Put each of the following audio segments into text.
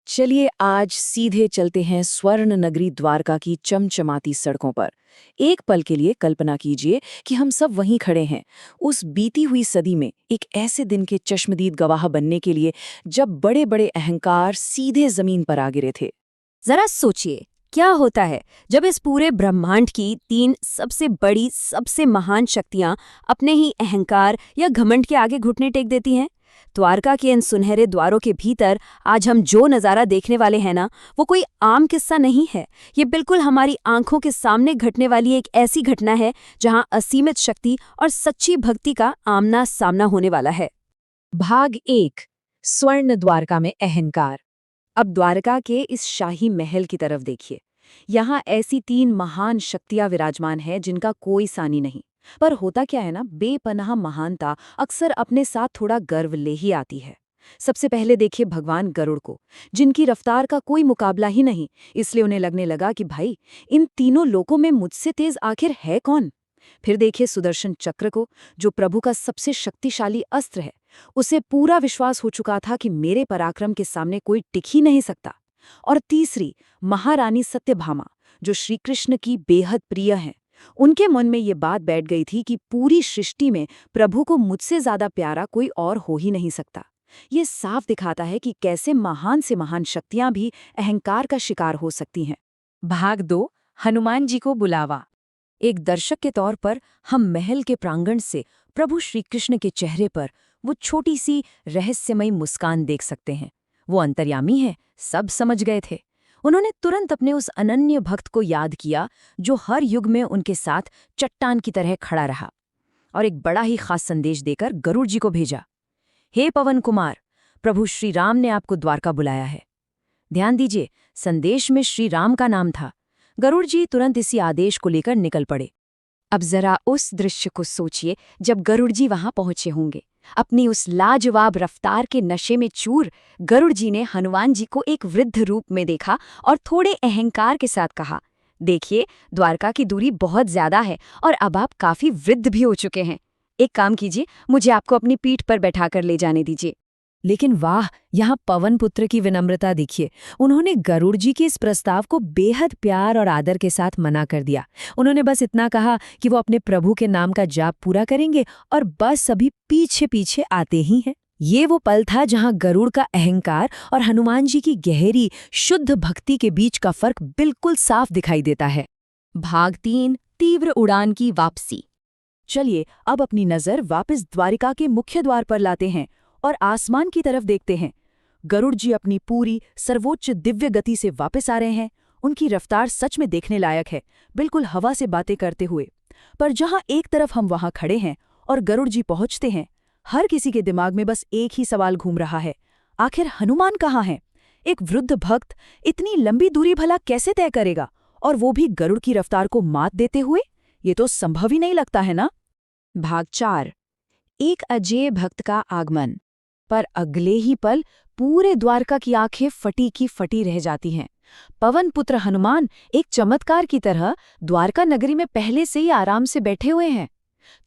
चलिए आज सीधे चलते हैं स्वर्ण नगरी द्वारका की चमचमाती सड़कों पर। एक पल के लिए कल्पना कीजिए कि हम सब वहीं खड़े हैं, उस बीती हुई सदी में, एक ऐसे दिन के चश्मदीद गवाह बनने के लिए जब बड़े बड़े अहंकार सीधे जमीन पर आ गिरे थे। जरा सोचिए, क्या होता है जब इस पूरे ब्रह्मांड की तीन सबसे बड़ी, सबसे महान शक्तियां अपने ही अहंकार या घमंड के आगे घुटने टेक देती हैं। द्वारका के इन सुनहरे द्वारों के भीतर आज हम जो नज़ारा देखने वाले हैं ना, वो कोई आम किस्सा नहीं है। ये बिल्कुल हमारी आंखों के सामने घटने वाली एक ऐसी घटना है जहां असीमित शक्ति और सच्ची भक्ति का आमना सामना होने वाला है। भाग 1, स्वर्ण द्वारका में अहंकार। अब द्वारका के इस शाही महल की तरफ देखिए। यहाँ ऐसी तीन महान शक्तियां विराजमान हैं जिनका कोई सानी नहीं। पर होता क्या है ना, बेपनाह महानता अक्सर अपने साथ थोड़ा गर्व ले ही आती है। सबसे पहले देखिए भगवान गरुड़ को, जिनकी रफ्तार का कोई मुकाबला ही नहीं, इसलिए उन्हें लगने लगा कि भाई इन तीनों लोकों में मुझसे तेज आखिर है कौन। फिर देखिए सुदर्शन चक्र को, जो प्रभु का सबसे शक्तिशाली अस्त्र है। उसे पूरा विश्वास हो चुका था कि मेरे पराक्रम के सामने कोई टिक ही नहीं सकता। और तीसरी महारानी सत्यभामा, जो श्री कृष्ण की बेहद प्रिय हैं। उनके मन में ये बात बैठ गई थी कि पूरी सृष्टि में प्रभु को मुझसे ज्यादा प्यारा कोई और हो ही नहीं सकता। ये साफ दिखाता है कि कैसे महान से महान शक्तियां भी अहंकार का शिकार हो सकती हैं। भाग 2, हनुमान जी को बुलावा। एक दर्शक के तौर पर हम महल के प्रांगण से प्रभु श्री कृष्ण के चेहरे पर वो छोटी सी रहस्यमयी मुस्कान देख सकते हैं। वो अंतर्यामी है, सब समझ गए थे। उन्होंने तुरंत अपने उस अनन्य भक्त को याद किया जो हर युग में उनके साथ चट्टान की तरह खड़ा रहा, और एक बड़ा ही खास संदेश देकर गरुड़ जी को भेजा। हे पवन कुमार, प्रभु श्री राम ने आपको द्वारका बुलाया है। ध्यान दीजिए, संदेश में श्री राम का नाम था। गरुड़ जी तुरंत इसी आदेश को लेकर निकल पड़े। अब जरा उस दृश्य को सोचिए जब गरुड़ जी वहां पहुंचे होंगे। अपनी उस लाजवाब रफ्तार के नशे में चूर गरुड़ जी ने हनुमान जी को एक वृद्ध रूप में देखा और थोड़े अहंकार के साथ कहा, देखिए द्वारका की दूरी बहुत ज्यादा है और अब आप काफी वृद्ध भी हो चुके हैं। एक काम कीजिए, मुझे आपको अपनी पीठ पर बैठाकर ले जाने दीजिए। लेकिन वाह, यहाँ पवन पुत्र की विनम्रता देखिए। उन्होंने गरुड़ जी के इस प्रस्ताव को बेहद प्यार और आदर के साथ मना कर दिया। उन्होंने बस इतना कहा कि वो अपने प्रभु के नाम का जाप पूरा करेंगे और बस सभी पीछे पीछे आते ही हैं। ये वो पल था जहाँ गरुड़ का अहंकार और हनुमान जी की गहरी शुद्ध भक्ति के बीच का फर्क बिल्कुल साफ दिखाई देता है। भाग 3, तीव्र उड़ान की वापसी। चलिए अब अपनी नजर वापस द्वारिका के मुख्य द्वार पर लाते हैं और आसमान की तरफ देखते हैं। गरुड़ जी अपनी पूरी सर्वोच्च दिव्य गति से वापस आ रहे हैं। उनकी रफ्तार सच में देखने लायक है, बिल्कुल हवा से बातें करते हुए। पर जहां एक तरफ हम वहां खड़े हैं और गरुड़ जी पहुंचते हैं, हर किसी के दिमाग में बस एक ही सवाल घूम रहा है, आखिर हनुमान कहाँ हैं? एक वृद्ध भक्त इतनी लंबी दूरी भला कैसे तय करेगा, और वो भी गरुड़ की रफ्तार को मात देते हुए? ये तो संभव ही नहीं लगता है ना। भाग 4, एक अजेय भक्त का आगमन। पर अगले ही पल पूरे द्वारका की आंखें फटी की फटी रह जाती हैं। पवन पुत्र हनुमान एक चमत्कार की तरह द्वारका नगरी में पहले से ही आराम से बैठे हुए हैं।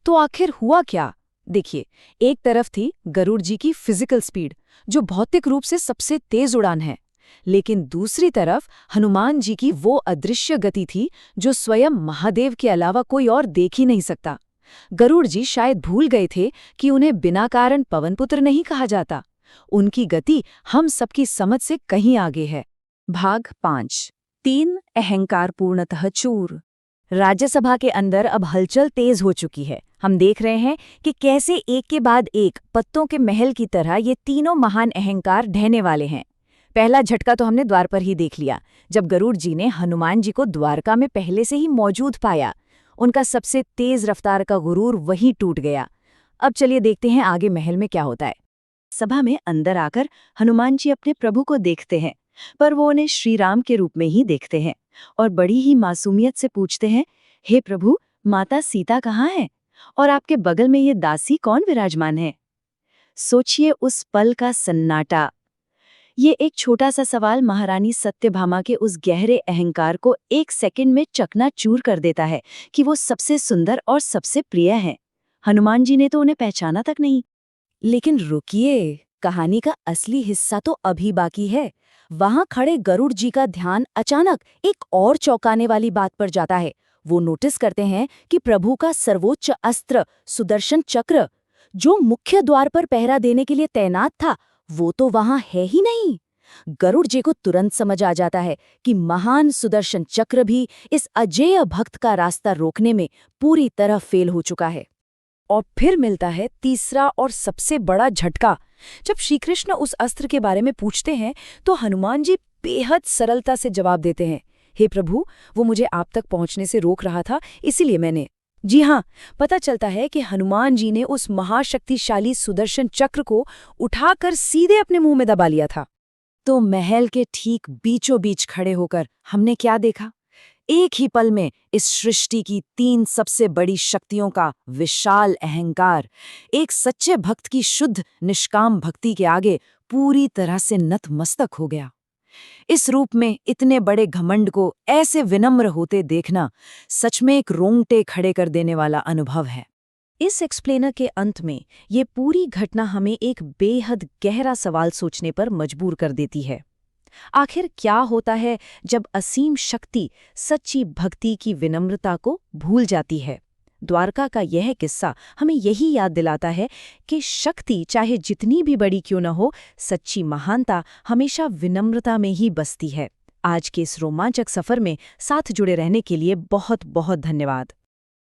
तो आखिर हुआ क्या? देखिए, एक तरफ थी गरुड़ जी की फिजिकल स्पीड, जो भौतिक रूप से सबसे तेज उड़ान है, लेकिन दूसरी तरफ हनुमान जी की वो अदृश्य गति थी जो स्वयं महादेव के अलावा कोई और देख ही नहीं सकता। गरुड़ जी शायद भूल गए थे कि उन्हें बिना कारण पवनपुत्र नहीं कहा जाता। उनकी गति हम सबकी समझ से कहीं आगे है। भाग 5, 3 अहंकार पूर्णतः चूर। राज्यसभा के अंदर अब हलचल तेज हो चुकी है। हम देख रहे हैं कि कैसे एक के बाद एक पत्तों के महल की तरह ये तीनों महान अहंकार ढहने वाले हैं। पहला झटका तो हमने द्वार पर ही देख लिया, जब गरुड़ जी ने हनुमान जी को द्वारका में पहले से ही मौजूद पाया। उनका सबसे तेज रफ्तार का गुरूर वहीं टूट गया। अब चलिए देखते हैं आगे महल में क्या होता है। सभा में अंदर आकर हनुमान जी अपने प्रभु को देखते हैं, पर वो उन्हें श्री राम के रूप में ही देखते हैं और बड़ी ही मासूमियत से पूछते हैं, हे प्रभु, माता सीता कहाँ है और आपके बगल में ये दासी कौन विराजमान है? सोचिए उस पल का सन्नाटा। ये एक छोटा सा सवाल महारानी सत्यभामा के उस गहरे अहंकार को एक सेकंड में चकनाचूर कर देता है कि वो सबसे सुंदर और सबसे प्रिय हैं। हनुमान जी ने तो उन्हें पहचाना तक नहीं। लेकिन रुकिए, कहानी का असली हिस्सा तो अभी बाकी है। वहां खड़े गरुड़ जी का ध्यान अचानक एक और चौंकाने वाली बात पर जाता है। वो नोटिस करते हैं कि प्रभु का सर्वोच्च अस्त्र सुदर्शन चक्र, जो मुख्य द्वार पर पहरा देने के लिए तैनात था, वो तो वहां है ही नहीं। गरुड़ जी को तुरंत समझ आ जाता है कि महान सुदर्शन चक्र भी इस अजेय भक्त का रास्ता रोकने में पूरी तरह फेल हो चुका है। और फिर मिलता है तीसरा और सबसे बड़ा झटका। जब श्री कृष्ण उस अस्त्र के बारे में पूछते हैं तो हनुमान जी बेहद सरलता से जवाब देते हैं, हे प्रभु, वो मुझे आप तक पहुंचने से रोक रहा था, इसीलिए मैंने। जी हाँ, पता चलता है कि हनुमान जी ने उस महाशक्तिशाली सुदर्शन चक्र को उठाकर सीधे अपने मुंह में दबा लिया था। तो महल के ठीक बीचों बीच खड़े होकर हमने क्या देखा? एक ही पल में इस सृष्टि की 3 सबसे बड़ी शक्तियों का विशाल अहंकार एक सच्चे भक्त की शुद्ध निष्काम भक्ति के आगे पूरी तरह से नतमस्तक हो गया। इस रूप में इतने बड़े घमंड को ऐसे विनम्र होते देखना सच में एक रोंगटे खड़े कर देने वाला अनुभव है। इस एक्सप्लेनर के अंत में ये पूरी घटना हमें एक बेहद गहरा सवाल सोचने पर मजबूर कर देती है। आखिर क्या होता है जब असीम शक्ति सच्ची भक्ति की विनम्रता को भूल जाती है? द्वारका का यह किस्सा हमें यही याद दिलाता है कि शक्ति चाहे जितनी भी बड़ी क्यों न हो, सच्ची महानता हमेशा विनम्रता में ही बसती है। आज के इस रोमांचक सफर में साथ जुड़े रहने के लिए बहुत बहुत धन्यवाद।